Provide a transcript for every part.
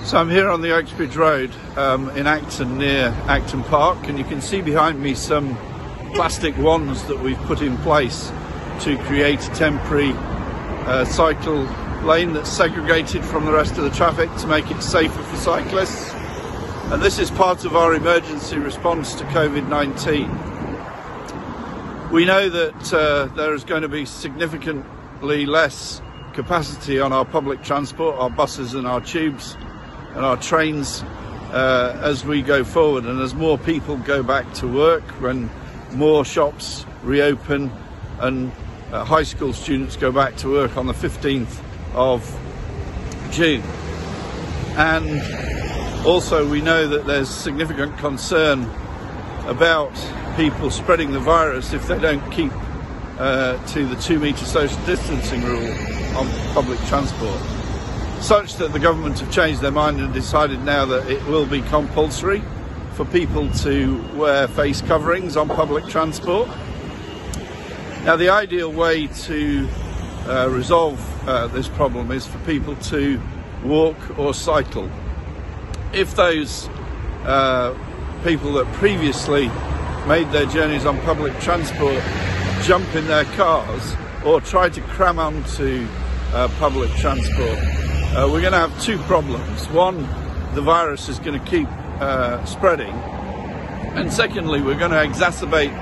So I'm here on the Oaksbridge Road in Acton, near Acton Park, and you can see behind me some plastic wands that we've put in place to create a temporary cycle lane that's segregated from the rest of the traffic to make it safer for cyclists. And this is part of our emergency response to COVID-19. We know that there is going to be significantly less capacity on our public transport, our buses and our tubes and our trains as we go forward, and as more people go back to work, when more shops reopen and high school students go back to work on the 15th of June. And also we know that there's significant concern about people spreading the virus if they don't keep to the 2-metre social distancing rule on public transport, such that the government have changed their mind and decided now that it will be compulsory for people to wear face coverings on public transport. Now, the ideal way to resolve this problem is for people to walk or cycle. If those people that previously made their journeys on public transport jump in their cars or try to cram onto public transport, we're going to have two problems. One, the virus is going to keep spreading, and secondly, we're going to exacerbate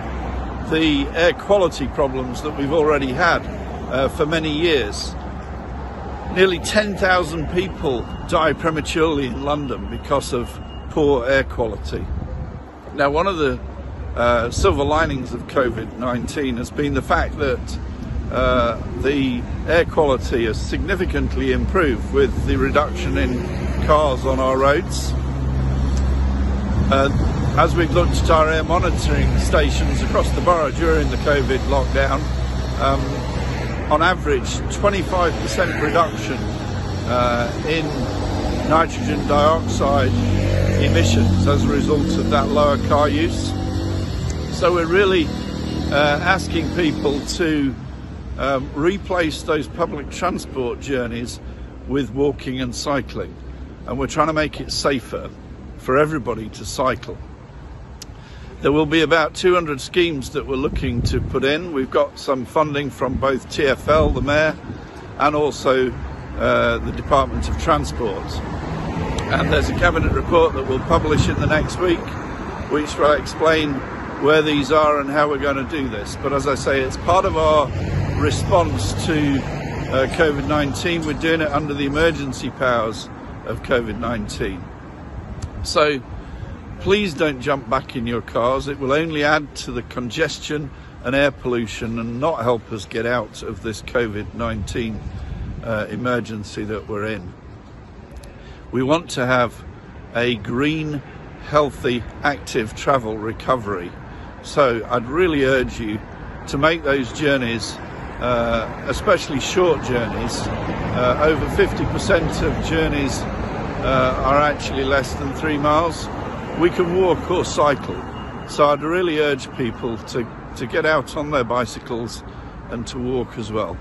the air quality problems that we've already had for many years. Nearly 10,000 people die prematurely in London because of poor air quality. Now, one of the silver linings of COVID-19 has been the fact that the air quality has significantly improved with the reduction in cars on our roads. As we've looked at our air monitoring stations across the borough during the COVID lockdown, on average 25% reduction in nitrogen dioxide emissions as a result of that lower car use. So we're really asking people to replace those public transport journeys with walking and cycling, and we're trying to make it safer for everybody to cycle. There will be about 200 schemes that we're looking to put in. We've got some funding from both TfL, the Mayor, and also the Department of Transport. And there's a Cabinet report that we'll publish in the next week, which will explain where these are and how we're going to do this. But as I say, it's part of our response to COVID-19. We're doing it under the emergency powers of COVID-19. So please don't jump back in your cars. It will only add to the congestion and air pollution and not help us get out of this COVID-19 emergency that we're in. We want to have a green, healthy, active travel recovery. So I'd really urge you to make those journeys, especially short journeys. Over 50% of journeys are actually less than 3 miles. We can walk or cycle. So I'd really urge people to get out on their bicycles and to walk as well.